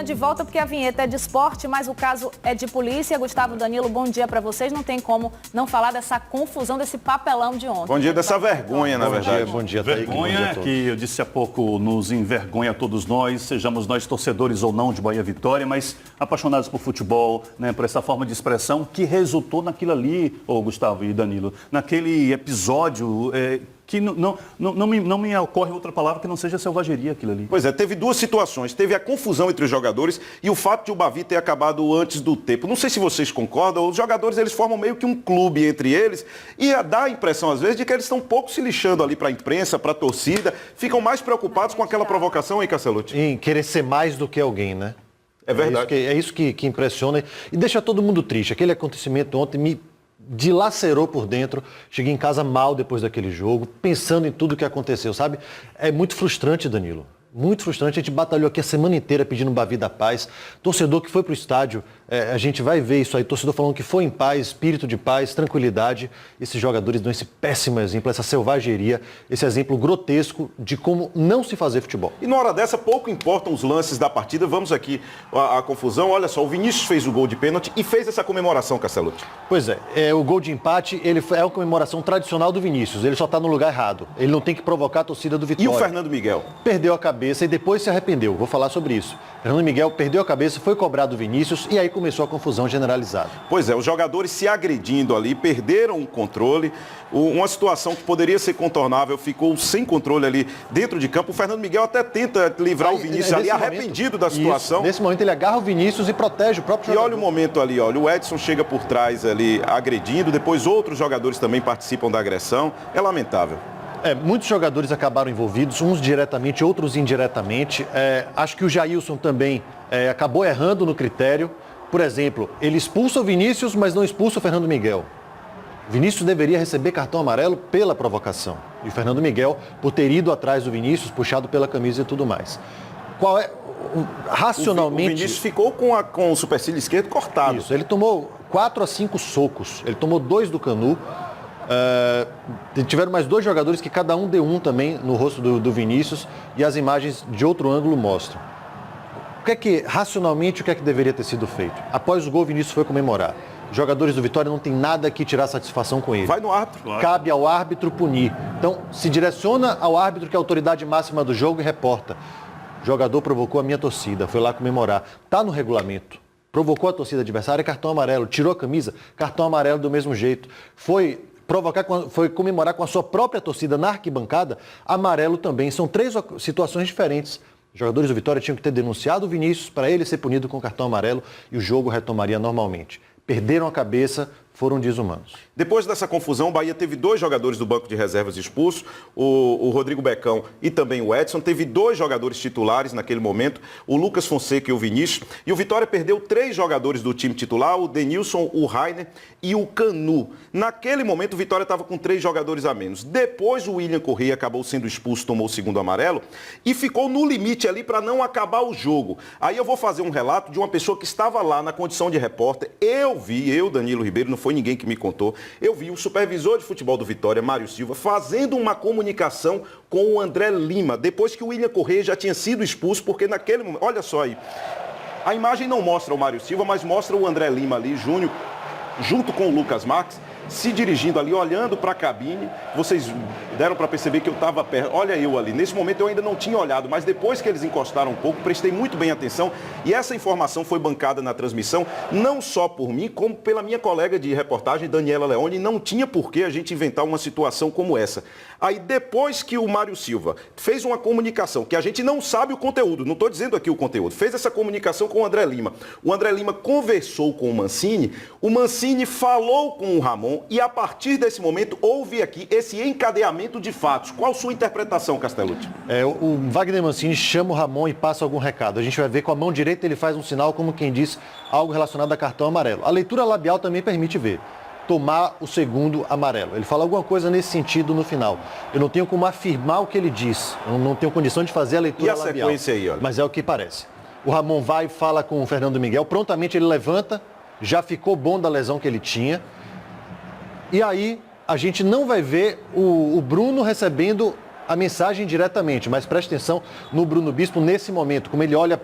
de volta porque a vinheta é de esporte, mas o caso é de polícia. Gustavo, Danilo, bom dia para vocês. Não tem como não falar dessa confusão, desse papelão de ontem. Bom dia, dessa vergonha, na verdade. Bom dia, vergonha que eu disse há pouco nos envergonha a todos nós, sejamos nós torcedores ou não de Bahia Vitória, mas apaixonados por futebol, né, por essa forma de expressão que resultou naquilo ali, Gustavo e Danilo, naquele episódio que não me ocorre outra palavra que não seja selvageria aquilo ali. Pois é, teve duas situações. Teve a confusão entre os jogadores e o fato de o Bavi ter acabado antes do tempo. Não sei se vocês concordam, os jogadores eles formam meio que um clube entre eles e dá a impressão às vezes de que eles estão um pouco se lixando ali para a imprensa, para a torcida, ficam mais preocupados com aquela provocação, hein, Castellucci? Em querer ser mais do que alguém, né? É verdade. É isso que impressiona e deixa todo mundo triste. Aquele acontecimento ontem me dilacerou por dentro. Cheguei em casa mal depois daquele jogo, pensando em tudo que aconteceu, sabe? É muito frustrante, Danilo. Muito frustrante. A gente batalhou aqui a semana inteira pedindo Bavi da paz. Torcedor que foi pro estádio, a gente vai ver isso aí. Torcedor falando que foi em paz, espírito de paz, tranquilidade. Esses jogadores dão esse péssimo exemplo, essa selvageria, esse exemplo grotesco de como não se fazer futebol. E na hora dessa, pouco importam os lances da partida. Vamos aqui a confusão. Olha só, o Vinícius fez o gol de pênalti e fez essa comemoração, Castellucci. Pois é, o gol de empate, ele é a comemoração tradicional do Vinícius. Ele só está no lugar errado. Ele não tem que provocar a torcida do Vitória. E o Fernando Miguel? Perdeu a cabeça e depois se arrependeu. Vou falar sobre isso. Fernando Miguel perdeu a cabeça, foi cobrado o Vinícius e aí começou a confusão generalizada. Pois é, os jogadores se agredindo ali, perderam o controle. Uma situação que poderia ser contornável, ficou sem controle ali dentro de campo. O Fernando Miguel até tenta livrar o Vinícius ali, arrependido da situação. Nesse momento ele agarra o Vinícius e protege o próprio jogador. E olha o momento ali, olha, o Edson chega por trás ali agredindo, depois outros jogadores também participam da agressão. É lamentável. Muitos jogadores acabaram envolvidos, uns diretamente, outros indiretamente. Acho que o Jailson também acabou errando no critério. Por exemplo, ele expulsa o Vinícius, mas não expulsa o Fernando Miguel. O Vinícius deveria receber cartão amarelo pela provocação. E o Fernando Miguel, por ter ido atrás do Vinícius, puxado pela camisa e tudo mais. Racionalmente... O Vinícius ficou com o supercílio esquerdo cortado. Isso, ele tomou 4 a 5 socos. Ele tomou 2 do Canu. Tiveram mais 2 jogadores que cada um deu um também no rosto do Vinícius e as imagens de outro ângulo mostram. Racionalmente, o que é que deveria ter sido feito? Após o gol, o Vinícius foi comemorar. Os jogadores do Vitória não tem nada que tirar satisfação com ele. Vai no árbitro. Claro. Cabe ao árbitro punir. Então, se direciona ao árbitro que é a autoridade máxima do jogo e reporta. O jogador provocou a minha torcida, foi lá comemorar. Está no regulamento. Provocou a torcida adversária, cartão amarelo. Tirou a camisa, cartão amarelo do mesmo jeito. Foi comemorar com a sua própria torcida na arquibancada, amarelo também. São 3 situações diferentes. Os jogadores do Vitória tinham que ter denunciado o Vinícius para ele ser punido com cartão amarelo e o jogo retomaria normalmente. Perderam a cabeça, foram desumanos. Depois dessa confusão, o Bahia teve 2 jogadores do banco de reservas expulsos, o Rodrigo Becão e também o Edson. Teve 2 jogadores titulares naquele momento, o Lucas Fonseca e o Vinícius. E o Vitória perdeu 3 jogadores do time titular, o Denilson, o Rainer e o Canu. Naquele momento, o Vitória estava com 3 jogadores a menos. Depois, o William Correia acabou sendo expulso, tomou o segundo amarelo e ficou no limite ali para não acabar o jogo. Aí eu vou fazer um relato de uma pessoa que estava lá na condição de repórter. Eu, Danilo Ribeiro, não foi ninguém que me contou. Eu vi o supervisor de futebol do Vitória, Mário Silva, fazendo uma comunicação com o André Lima, depois que o William Correia já tinha sido expulso, porque naquele momento, olha só aí, a imagem não mostra o Mário Silva, mas mostra o André Lima ali, Júnior, junto com o Lucas Marques, se dirigindo ali, olhando para a cabine. Vocês deram para perceber que eu estava perto. Olha eu ali. Nesse momento eu ainda não tinha olhado, mas depois que eles encostaram um pouco, prestei muito bem atenção. E essa informação foi bancada na transmissão, não só por mim, como pela minha colega de reportagem, Daniela Leone. Não tinha por que a gente inventar uma situação como essa. Aí depois que o Mário Silva fez uma comunicação, que a gente não sabe o conteúdo, não estou dizendo aqui o conteúdo, fez essa comunicação com o André Lima. O André Lima conversou com o Mancini falou com o Ramon e a partir desse momento houve aqui esse encadeamento de fatos. Qual a sua interpretação, Castellucci? O Wagner Mancini chama o Ramon e passa algum recado. A gente vai ver com a mão direita ele faz um sinal como quem diz algo relacionado a cartão amarelo. A leitura labial também permite ver. Tomar o segundo amarelo. Ele fala alguma coisa nesse sentido no final. Eu não tenho como afirmar o que ele diz. Eu não tenho condição de fazer a leitura labial. E a sequência aí, olha? Mas é o que parece. O Ramon vai e fala com o Fernando Miguel. Prontamente ele levanta. Já ficou bom da lesão que ele tinha. E aí a gente não vai ver o Bruno recebendo a mensagem diretamente. Mas preste atenção no Bruno Bispo nesse momento. Como ele olha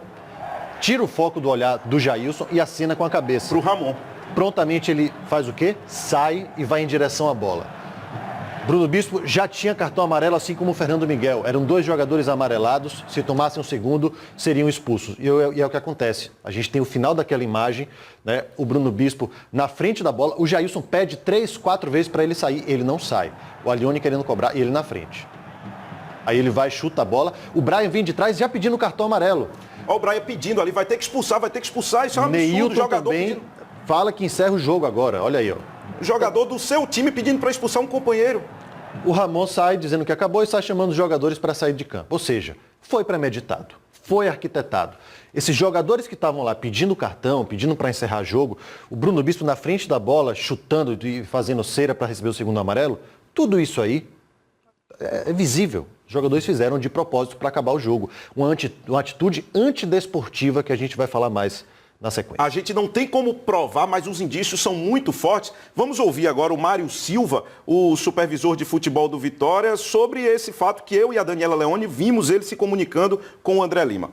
tira o foco do olhar do Jailson e acena com a cabeça. Pro Ramon. Prontamente ele faz o quê? Sai e vai em direção à bola. Bruno Bispo já tinha cartão amarelo, assim como o Fernando Miguel. Eram 2 jogadores amarelados. Se tomassem um segundo, seriam expulsos. E é o que acontece. A gente tem o final daquela imagem, né? O Bruno Bispo na frente da bola. O Jailson pede 3, 4 vezes para ele sair. Ele não sai. O Alione querendo cobrar e ele na frente. Aí ele vai, chuta a bola. O Brian vem de trás já pedindo o cartão amarelo. Olha o Brian pedindo ali, vai ter que expulsar. Isso é um absurdo. Neilton Jogador também pedindo... fala que encerra o jogo agora. Olha aí, ó. Jogador do seu time pedindo para expulsar um companheiro. O Ramon sai dizendo que acabou e sai chamando os jogadores para sair de campo. Ou seja, foi premeditado, foi arquitetado. Esses jogadores que estavam lá pedindo cartão, pedindo para encerrar jogo, o Bruno Bispo na frente da bola, chutando e fazendo cera para receber o segundo amarelo, tudo isso aí é visível. Os jogadores fizeram de propósito para acabar o jogo. Uma atitude antidesportiva que a gente vai falar mais na sequência. A gente não tem como provar, mas os indícios são muito fortes. Vamos ouvir agora o Mário Silva, o supervisor de futebol do Vitória, sobre esse fato que eu e a Daniela Leone vimos ele se comunicando com o André Lima.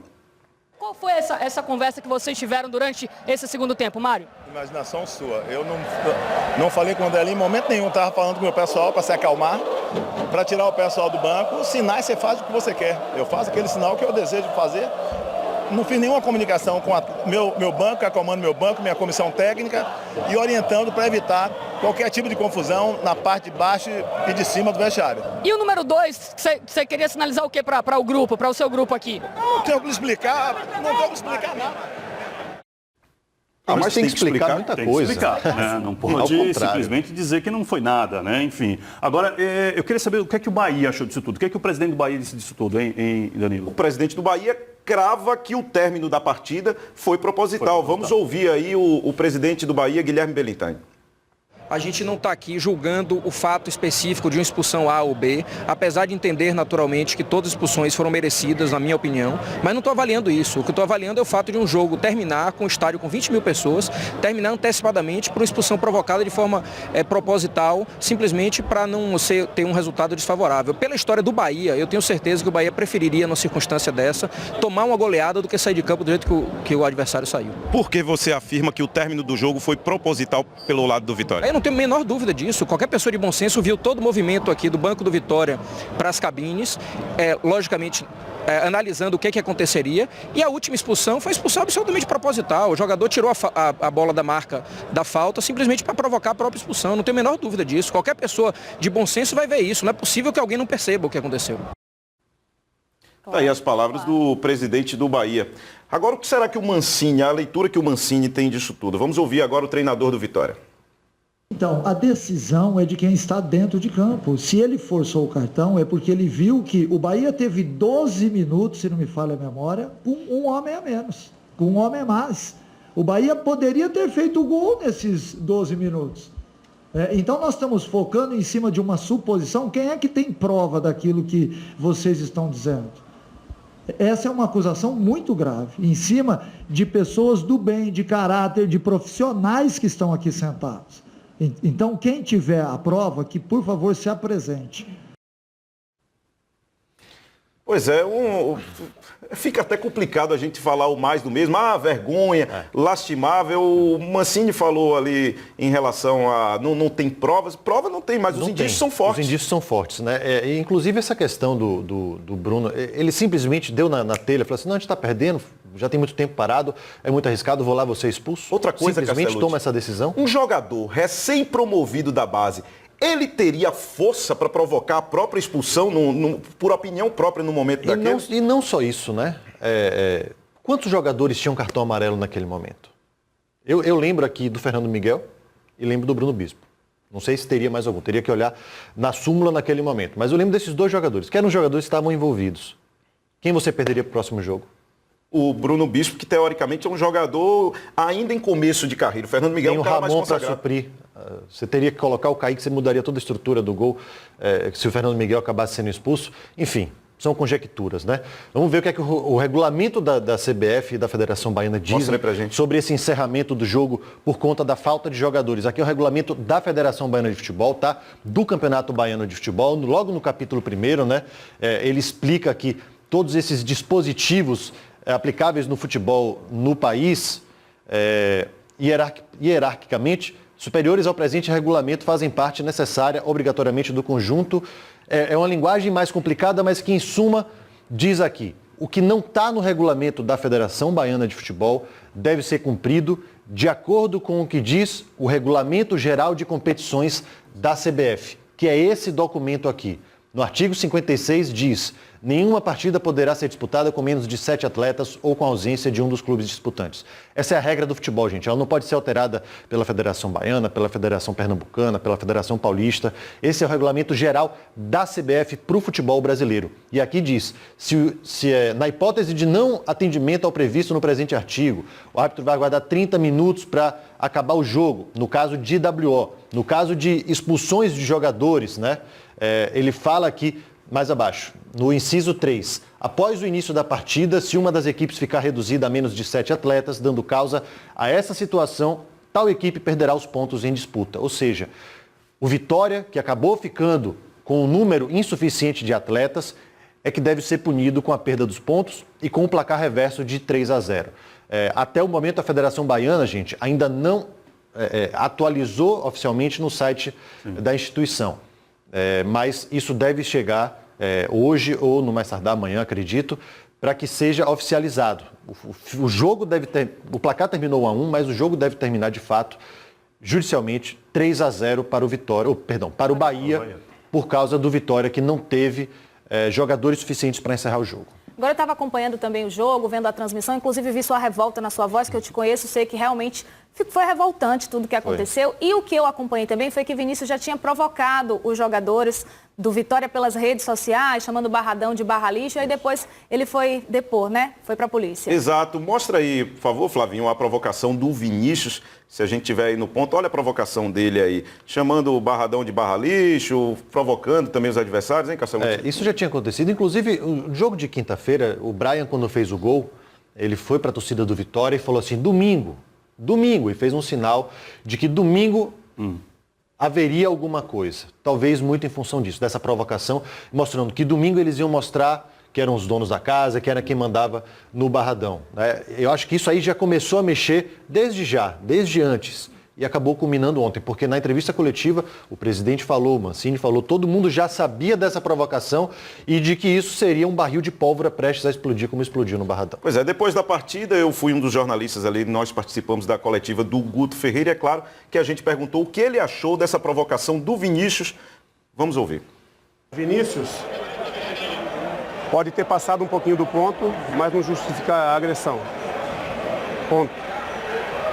Qual foi essa conversa que vocês tiveram durante esse segundo tempo, Mário? Imaginação sua. Eu não falei com o André Lima em momento nenhum. Estava falando com o meu pessoal para se acalmar, para tirar o pessoal do banco. Os sinais você faz o que você quer. Eu faço aquele sinal que eu desejo fazer. Não fiz nenhuma comunicação com meu banco, acalmando meu banco, minha comissão técnica e orientando para evitar qualquer tipo de confusão na parte de baixo e de cima do vestiário. E o número 2, você queria sinalizar o que para o grupo, para o seu grupo aqui? Não tenho que explicar, nada. Mas tem que explicar muita tem coisa. Que explicar, né? Não pode simplesmente dizer que não foi nada, né? Enfim. Agora, eu queria saber o que é que o Bahia achou disso tudo. O que é que o presidente do Bahia disse disso tudo, hein, Danilo? O presidente do Bahia crava que o término da partida foi proposital. Vamos ouvir aí o presidente do Bahia, Guilherme Belintani. A gente não está aqui julgando o fato específico de uma expulsão A ou B, apesar de entender naturalmente que todas as expulsões foram merecidas, na minha opinião, mas não estou avaliando isso. O que estou avaliando é o fato de um jogo terminar com um estádio com 20 mil pessoas, terminar antecipadamente por uma expulsão provocada de forma proposital, simplesmente para não ter um resultado desfavorável. Pela história do Bahia, eu tenho certeza que o Bahia preferiria, numa circunstância dessa, tomar uma goleada do que sair de campo do jeito que o adversário saiu. Por que você afirma que o término do jogo foi proposital pelo lado do Vitória? Eu não tenho a menor dúvida disso. Qualquer pessoa de bom senso viu todo o movimento aqui do Banco do Vitória para as cabines, logicamente analisando o que aconteceria, e a última expulsão foi expulsão absolutamente proposital. O jogador tirou a bola da marca da falta simplesmente para provocar a própria expulsão. Não tenho a menor dúvida disso. Qualquer pessoa de bom senso vai ver isso. Não é possível que alguém não perceba o que aconteceu. Tá aí as palavras do presidente do Bahia. Agora, o que será que o Mancini, a leitura que o Mancini tem disso tudo? Vamos ouvir agora o treinador do Vitória. Então, a decisão é de quem está dentro de campo. Se ele forçou o cartão, é porque ele viu que o Bahia teve 12 minutos, se não me falha a memória, com um homem a menos, com um homem a mais. O Bahia poderia ter feito o gol nesses 12 minutos. Então, nós estamos focando em cima de uma suposição. Quem é que tem prova daquilo que vocês estão dizendo? Essa é uma acusação muito grave, em cima de pessoas do bem, de caráter, de profissionais que estão aqui sentados. Então, quem tiver a prova, que por favor se apresente. Pois é, fica até complicado a gente falar o mais do mesmo. Vergonha, lastimável. O Mancini falou ali em relação a não tem provas. Prova não tem, mas os indícios são fortes. Os indícios são fortes, né? Inclusive essa questão do Bruno, ele simplesmente deu na telha, falou assim, não, a gente está perdendo, já tem muito tempo parado, é muito arriscado, vou lá, vou ser expulso. Outra coisa, simplesmente toma essa decisão. Um jogador recém-promovido da base, ele teria força para provocar a própria expulsão por opinião própria no momento daquele? E não só isso, né? Quantos jogadores tinham cartão amarelo naquele momento? Eu lembro aqui do Fernando Miguel e lembro do Bruno Bispo. Não sei se teria mais algum, teria que olhar na súmula naquele momento. Mas eu lembro desses 2 jogadores, que eram jogadores que estavam envolvidos. Quem você perderia para o próximo jogo? O Bruno Bispo, que teoricamente é um jogador ainda em começo de carreira. O Fernando Miguel é um cara mais consagrado. Para suprir. Você teria que colocar o Kaique, você mudaria toda a estrutura do gol, se o Fernando Miguel acabasse sendo expulso. Enfim, são conjecturas, né? Vamos ver o que é que o regulamento da CBF e da Federação Baiana diz sobre esse encerramento do jogo por conta da falta de jogadores. Aqui é o regulamento da Federação Baiana de Futebol, tá? Do Campeonato Baiano de Futebol, logo no capítulo 1º, né? Ele explica que todos esses dispositivos aplicáveis no futebol no país, hierarquicamente, superiores ao presente regulamento, fazem parte necessária, obrigatoriamente, do conjunto. É uma linguagem mais complicada, mas que, em suma, diz aqui: o que não está no regulamento da Federação Baiana de Futebol deve ser cumprido de acordo com o que diz o Regulamento Geral de Competições da CBF, que é esse documento aqui. No artigo 56 diz: nenhuma partida poderá ser disputada com menos de 7 atletas ou com a ausência de um dos clubes disputantes. Essa é a regra do futebol, gente. Ela não pode ser alterada pela Federação Baiana, pela Federação Pernambucana, pela Federação Paulista. Esse é o regulamento geral da CBF para o futebol brasileiro. E aqui diz: na hipótese de não atendimento ao previsto no presente artigo, o árbitro vai aguardar 30 minutos para acabar o jogo. No caso de IWO, no caso de expulsões de jogadores, né? Ele fala aqui mais abaixo, no inciso 3, após o início da partida, se uma das equipes ficar reduzida a menos de 7 atletas, dando causa a essa situação, tal equipe perderá os pontos em disputa. Ou seja, o Vitória, que acabou ficando com um número insuficiente de atletas, é que deve ser punido com a perda dos pontos e com o placar reverso de 3-0. Até o momento, a Federação Baiana, gente, ainda não atualizou oficialmente no site da instituição. Mas isso deve chegar hoje ou no mais tardar amanhã, acredito, para que seja oficializado. O jogo deve ter, o placar terminou 1-1, mas o jogo deve terminar de fato judicialmente 3-0 para o Vitória, para o Bahia, por causa do Vitória que não teve jogadores suficientes para encerrar o jogo. Agora eu estava acompanhando também o jogo, vendo a transmissão, inclusive vi sua revolta na sua voz, que eu te conheço, sei que realmente foi revoltante tudo que aconteceu. E o que eu acompanhei também foi que Vinícius já tinha provocado os jogadores do Vitória pelas redes sociais, chamando o Barradão de barra lixo, e aí depois ele foi depor, né? Foi para a polícia. Exato. Mostra aí, por favor, Flavinho, a provocação do Vinícius, se a gente tiver aí no ponto. Olha a provocação dele aí, chamando o Barradão de barra lixo, provocando também os adversários, hein, Castelo? Isso já tinha acontecido. Inclusive, o jogo de quinta-feira, o Brian, quando fez o gol, ele foi para a torcida do Vitória e falou assim: domingo, e fez um sinal de que domingo haveria alguma coisa. Talvez muito em função disso, dessa provocação, mostrando que domingo eles iam mostrar que eram os donos da casa, que era quem mandava no Barradão, né? Eu acho que isso aí já começou a mexer desde antes. E acabou culminando ontem, porque na entrevista coletiva o presidente falou, o Mancini falou, todo mundo já sabia dessa provocação e de que isso seria um barril de pólvora prestes a explodir como explodiu no Barradão. Pois é, depois da partida eu fui um dos jornalistas ali, nós participamos da coletiva do Guto Ferreira e é claro que a gente perguntou o que ele achou dessa provocação do Vinícius. Vamos ouvir. Vinícius pode ter passado um pouquinho do ponto, mas não justifica a agressão. Ponto.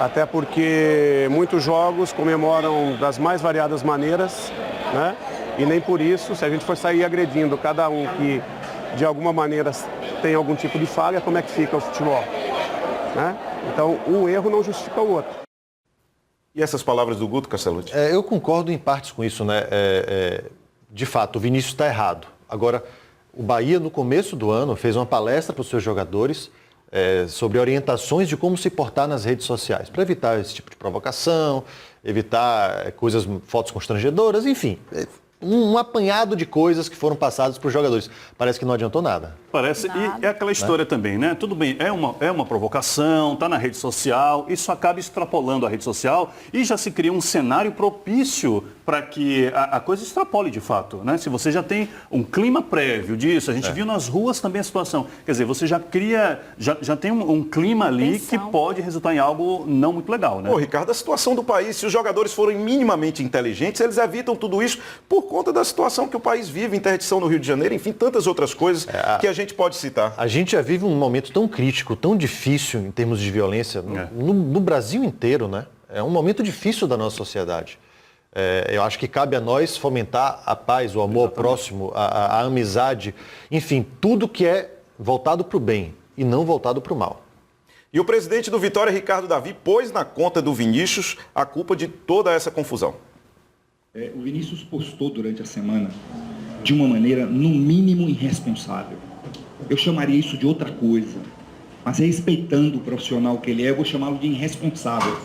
Até porque muitos jogos comemoram das mais variadas maneiras, né? E nem por isso, se a gente for sair agredindo cada um que de alguma maneira tem algum tipo de falha, como é que fica o futebol, né? Então, um erro não justifica o outro. E essas palavras do Guto, Castellucci? Eu concordo em partes com isso, né? De fato, o Vinícius está errado. Agora, o Bahia, no começo do ano, fez uma palestra para os seus jogadores sobre orientações de como se portar nas redes sociais, para evitar esse tipo de provocação, evitar fotos constrangedoras, enfim, um apanhado de coisas que foram passadas para os jogadores. Parece que não adiantou nada. Parece, e é aquela história também, né? Tudo bem, é uma provocação, está na rede social, isso acaba extrapolando a rede social e já se cria um cenário propício para que a coisa extrapole de fato, né? Se você já tem um clima prévio disso, a gente viu nas ruas também a situação, quer dizer, você já cria, já tem um clima ali que pode resultar em algo não muito legal, né? Pô, Ricardo, a situação do país, se os jogadores forem minimamente inteligentes, eles evitam tudo isso por conta da situação que o país vive, interdição no Rio de Janeiro, enfim, tantas outras coisas que a gente pode citar. A gente já vive um momento tão crítico, tão difícil em termos de violência no Brasil inteiro, né? É um momento difícil da nossa sociedade. Eu acho que cabe a nós fomentar a paz, o amor ao próximo, a amizade, enfim, tudo que é voltado para o bem e não voltado para o mal. E o presidente do Vitória, Ricardo Davi, pôs na conta do Vinícius a culpa de toda essa confusão. O Vinícius postou durante a semana de uma maneira, no mínimo, irresponsável. Eu chamaria isso de outra coisa, mas respeitando o profissional que ele é, eu vou chamá-lo de irresponsável.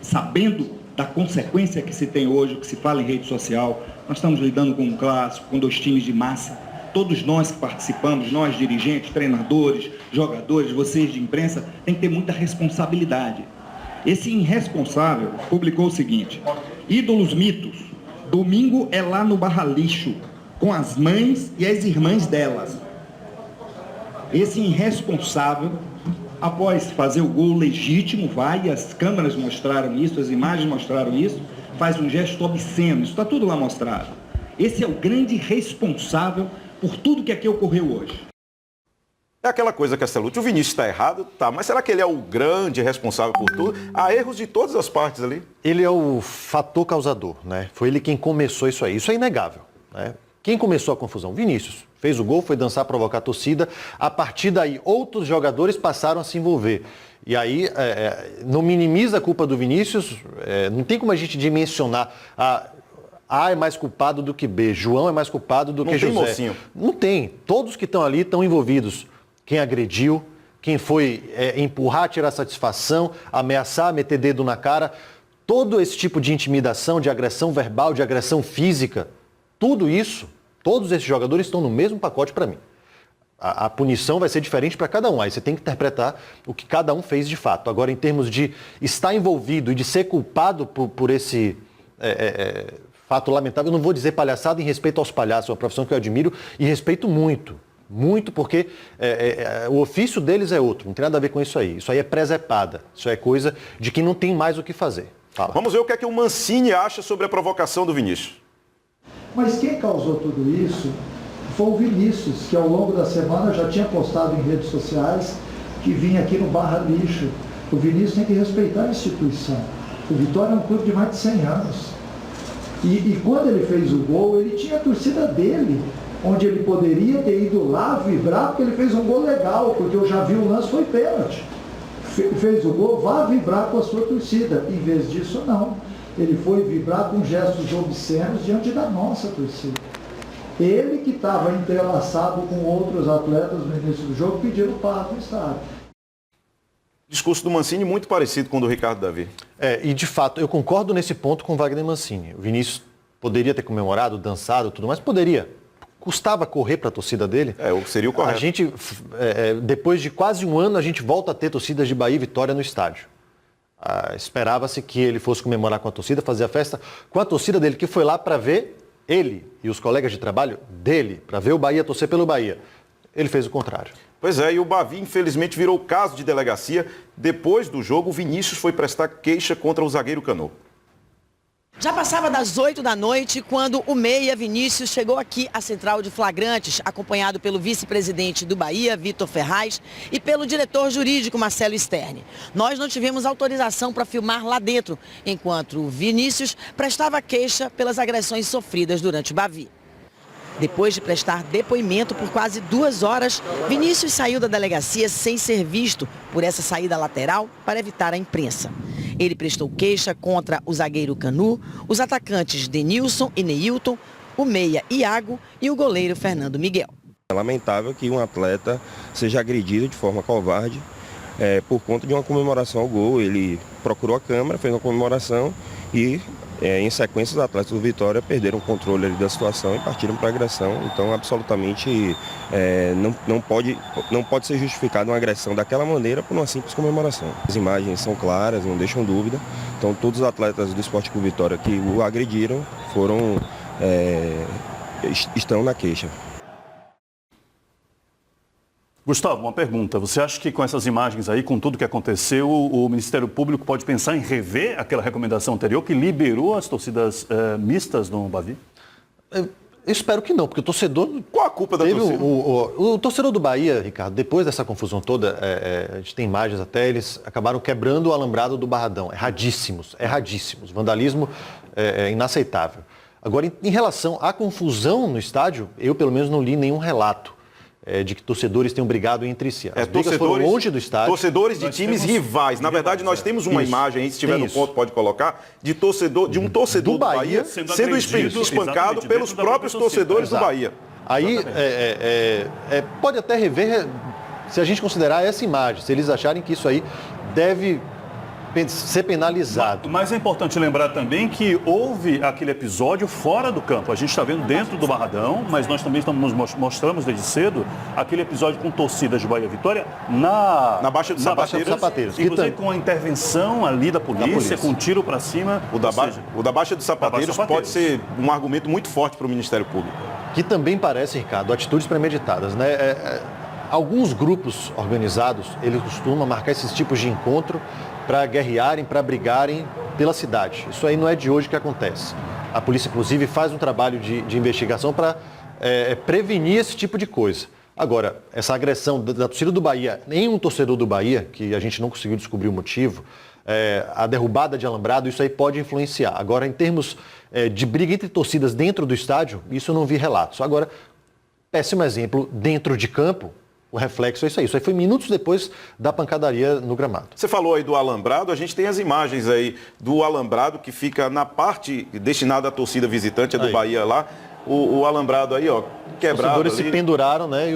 Sabendo da consequência que se tem hoje, que se fala em rede social, nós estamos lidando com um clássico, com 2 times de massa, todos nós que participamos, nós dirigentes, treinadores, jogadores, vocês de imprensa, tem que ter muita responsabilidade. Esse irresponsável publicou o seguinte: ídolos mitos, domingo é lá no Barra Lixo, com as mães e as irmãs delas. Esse irresponsável, após fazer o gol legítimo, vai, as câmeras mostraram isso, as imagens mostraram isso, faz um gesto obsceno, isso está tudo lá mostrado. Esse é o grande responsável por tudo que aqui ocorreu hoje. É aquela coisa, Castellucci, o Vinícius está errado, tá, mas será que ele é o grande responsável por tudo? Há erros de todas as partes ali. Ele é o fator causador, né? Foi ele quem começou isso aí, isso é inegável, né? Quem começou a confusão? Vinícius. Fez o gol, foi dançar, provocar a torcida. A partir daí, outros jogadores passaram a se envolver. E aí, não minimiza a culpa do Vinícius, não tem como a gente dimensionar A é mais culpado do que B, João é mais culpado do que José. Não tem mocinho. Não tem. Todos que estão ali estão envolvidos. Quem agrediu, quem foi empurrar, tirar satisfação, ameaçar, meter dedo na cara. Todo esse tipo de intimidação, de agressão verbal, de agressão física, tudo isso, todos esses jogadores estão no mesmo pacote para mim. A punição vai ser diferente para cada um. Aí você tem que interpretar o que cada um fez de fato. Agora, em termos de estar envolvido e de ser culpado por esse fato lamentável, eu não vou dizer palhaçada em respeito aos palhaços, é uma profissão que eu admiro e respeito muito. Muito, porque o ofício deles é outro, não tem nada a ver com isso aí. Isso aí é presepada, isso é coisa de quem não tem mais o que fazer. Fala. Vamos ver o que é que o Mancini acha sobre a provocação do Vinícius. Mas quem causou tudo isso foi o Vinícius, que ao longo da semana já tinha postado em redes sociais que vinha aqui no Barra Lixo. O Vinícius tem que respeitar a instituição. O Vitória é um clube de mais de 100 anos. E quando ele fez o gol, ele tinha a torcida dele, onde ele poderia ter ido lá vibrar, porque ele fez um gol legal, porque eu já vi o lance, foi pênalti. Fez o gol, vá vibrar com a sua torcida. Em vez disso, não. Ele foi vibrar com gestos obscenos diante da nossa torcida. Ele que estava entrelaçado com outros atletas no início do jogo pedindo para o estádio. Discurso do Mancini muito parecido com o do Ricardo Davi. E de fato, eu concordo nesse ponto com o Wagner Mancini. O Vinícius poderia ter comemorado, dançado, tudo mais, poderia. Custava correr para a torcida dele. Seria o correto. A gente, depois de quase um ano, a gente volta a ter torcidas de Bahia e Vitória no estádio. Esperava-se que ele fosse comemorar com a torcida, fazer a festa com a torcida dele, que foi lá para ver ele e os colegas de trabalho dele, para ver o Bahia torcer pelo Bahia. Ele fez o contrário. Pois é, e o Bavi, infelizmente, virou caso de delegacia. Depois do jogo, o Vinícius foi prestar queixa contra o zagueiro Canu. Já passava das 8 da noite quando o meia Vinícius chegou aqui à central de flagrantes, acompanhado pelo vice-presidente do Bahia, Vitor Ferraz, e pelo diretor jurídico, Marcelo Sterne. Nós não tivemos autorização para filmar lá dentro, enquanto o Vinícius prestava queixa pelas agressões sofridas durante o Bavi. Depois de prestar depoimento por quase 2 horas, Vinícius saiu da delegacia sem ser visto por essa saída lateral para evitar a imprensa. Ele prestou queixa contra o zagueiro Canu, os atacantes Denilson e Neilton, o meia Iago e o goleiro Fernando Miguel. É lamentável que um atleta seja agredido de forma covarde por conta de uma comemoração ao gol. Ele procurou a câmera, fez uma comemoração e, em sequência, os atletas do Vitória perderam o controle ali da situação e partiram para a agressão. Então, absolutamente, não pode ser justificada uma agressão daquela maneira por uma simples comemoração. As imagens são claras, não deixam dúvida. Então, todos os atletas do Esporte Clube Vitória que o agrediram estão na queixa. Gustavo, uma pergunta. Você acha que com essas imagens aí, com tudo que aconteceu, o Ministério Público pode pensar em rever aquela recomendação anterior que liberou as torcidas mistas no Bavi? Eu espero que não, porque o torcedor... Qual a culpa da torcida? O torcedor do Bahia, Ricardo, depois dessa confusão toda, a gente tem imagens até, eles acabaram quebrando o alambrado do Barradão. Erradíssimos. Vandalismo é inaceitável. Agora, em relação à confusão no estádio, eu pelo menos não li nenhum relato de que torcedores tenham brigado entre si. As brigas foram longe do estádio. Torcedores de times rivais. Na verdade, nós temos uma imagem aí, se tiver no ponto, pode colocar, de um torcedor do Bahia sendo espancado pelos próprios torcedores do Bahia. Aí, pode até rever, se a gente considerar essa imagem, se eles acharem que isso aí deve ser penalizado. Mas é importante lembrar também que houve aquele episódio fora do campo. A gente está vendo dentro do Barradão, mas nós também mostramos desde cedo aquele episódio com torcidas de Bahia Vitória na Baixa dos Sapateiros. Inclusive com a intervenção ali da polícia, com um tiro para cima. O da Baixa dos Sapateiros pode ser um argumento muito forte para o Ministério Público. Que também parece, Ricardo, atitudes premeditadas, né? Alguns grupos organizados, eles costumam marcar esses tipos de encontro para guerrearem, para brigarem pela cidade. Isso aí não é de hoje que acontece. A polícia, inclusive, faz um trabalho de investigação para prevenir esse tipo de coisa. Agora, essa agressão da torcida do Bahia, em um torcedor do Bahia, que a gente não conseguiu descobrir o motivo, a derrubada de alambrado, isso aí pode influenciar. Agora, em termos de briga entre torcidas dentro do estádio, isso eu não vi relatos. Agora, péssimo exemplo, dentro de campo, o reflexo é isso aí. Isso aí foi minutos depois da pancadaria no gramado. Você falou aí do alambrado, a gente tem as imagens aí do alambrado que fica na parte destinada à torcida visitante, do Bahia lá. O alambrado aí, ó, quebrado. Os torcedores se penduraram, né,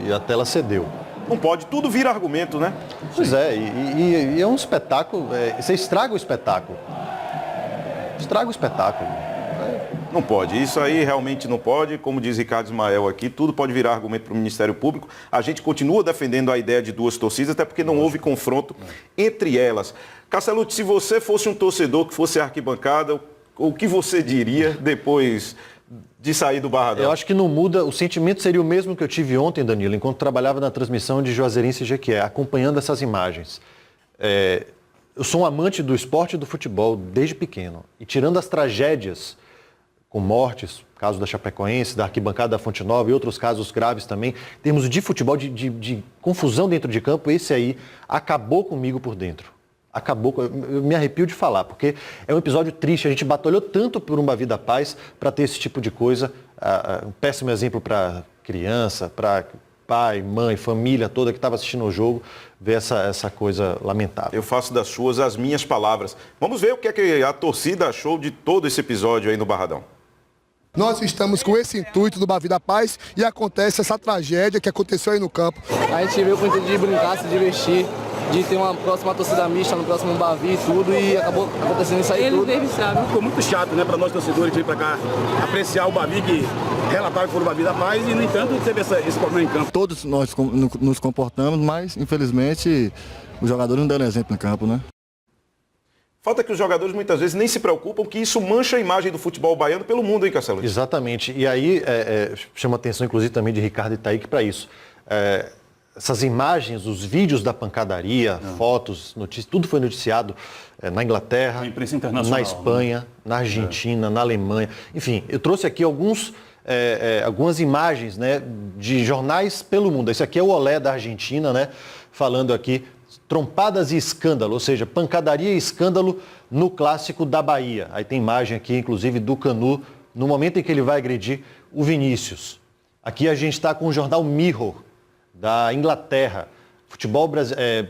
e a tela cedeu. Não pode, tudo vira argumento, né? Pois é, e é um espetáculo, você estraga o espetáculo. Estraga o espetáculo. Não pode, isso aí realmente não pode, como diz Ricardo Ismael aqui, tudo pode virar argumento para o Ministério Público. A gente continua defendendo a ideia de duas torcidas, até porque não houve confronto entre elas. Castellucci, se você fosse um torcedor que fosse arquibancada, o que você diria depois de sair do Barradão? Eu acho que não muda, o sentimento seria o mesmo que eu tive ontem, Danilo, enquanto trabalhava na transmissão de Juazeirense e Jequié, acompanhando essas imagens. Eu sou um amante do esporte e do futebol desde pequeno, e tirando as tragédias com mortes, caso da Chapecoense, da arquibancada da Fonte Nova e outros casos graves também, em termos de futebol, de confusão dentro de campo, esse aí acabou comigo por dentro. Eu me arrepio de falar, porque é um episódio triste, a gente batalhou tanto por uma vida paz para ter esse tipo de coisa, um péssimo exemplo para criança, para pai, mãe, família toda que estava assistindo o jogo, ver essa coisa lamentável. Eu faço das suas as minhas palavras. Vamos ver o que é que a torcida achou de todo esse episódio aí no Barradão. Nós estamos com esse intuito do Bavi da Paz e acontece essa tragédia que aconteceu aí no campo. A gente veio com o intuito de brincar, se divertir, de ter uma próxima torcida mista, no próximo Bavi e tudo, e acabou acontecendo isso aí tudo. Ficou muito chato, né, para nós torcedores que vêm para cá apreciar o Bavi, que relataram que foi o Bavi da Paz, e no entanto teve esse problema em campo. Todos nós nos comportamos, mas infelizmente os jogadores não deram exemplo em campo, né? Falta que os jogadores muitas vezes nem se preocupam que isso mancha a imagem do futebol baiano pelo mundo, hein, Castellucci? Exatamente. E aí chama atenção, inclusive, também de Ricardo Itaíque para isso. Essas imagens, os vídeos da pancadaria, fotos, notícias, tudo foi noticiado na Inglaterra, na imprensa internacional, na Espanha, né? Na Argentina, na Alemanha. Enfim, eu trouxe aqui algumas imagens, né, de jornais pelo mundo. Esse aqui é o Olé da Argentina, né, falando aqui trompadas e escândalo, ou seja, pancadaria e escândalo no clássico da Bahia. Aí tem imagem aqui, inclusive, do Canu, no momento em que ele vai agredir o Vinícius. Aqui a gente está com o jornal Mirror, da Inglaterra.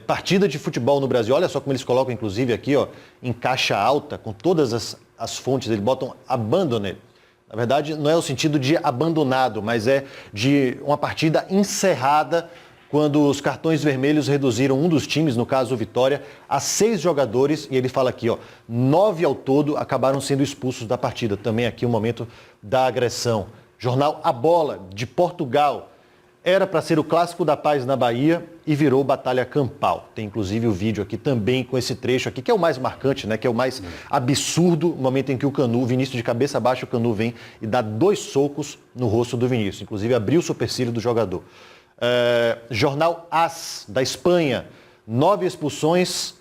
Partida de futebol no Brasil. Olha só como eles colocam, inclusive, aqui, ó, em caixa alta, com todas as fontes. Eles botam abandoned. Na verdade, não é o sentido de abandonado, mas é de uma partida encerrada, quando os cartões vermelhos reduziram um dos times, no caso o Vitória, a 6 jogadores, e ele fala aqui, ó, 9 ao todo acabaram sendo expulsos da partida. Também aqui o momento da agressão. Jornal A Bola, de Portugal. Era para ser o Clássico da Paz na Bahia e virou Batalha Campal. Tem inclusive o vídeo aqui também com esse trecho aqui, que é o mais marcante, né? Que é o mais absurdo, no momento em que o Vinícius de cabeça baixa, o Canu vem e dá 2 socos no rosto do Vinícius. Inclusive abriu o supercílio do jogador. Jornal AS, da Espanha, 9 expulsões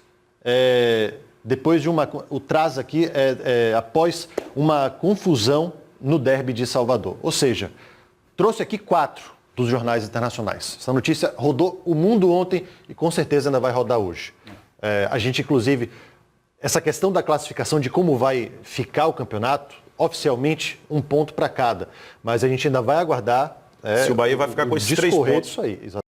depois de o traz aqui após uma confusão no derby de Salvador. Ou seja, trouxe aqui 4 dos jornais internacionais. Essa notícia rodou o mundo ontem e com certeza ainda vai rodar hoje. A gente, inclusive, essa questão da classificação de como vai ficar o campeonato, oficialmente 1 ponto para cada, mas a gente ainda vai aguardar se o Bahia vai ficar com esses 3 pontos. Isso aí, exatamente.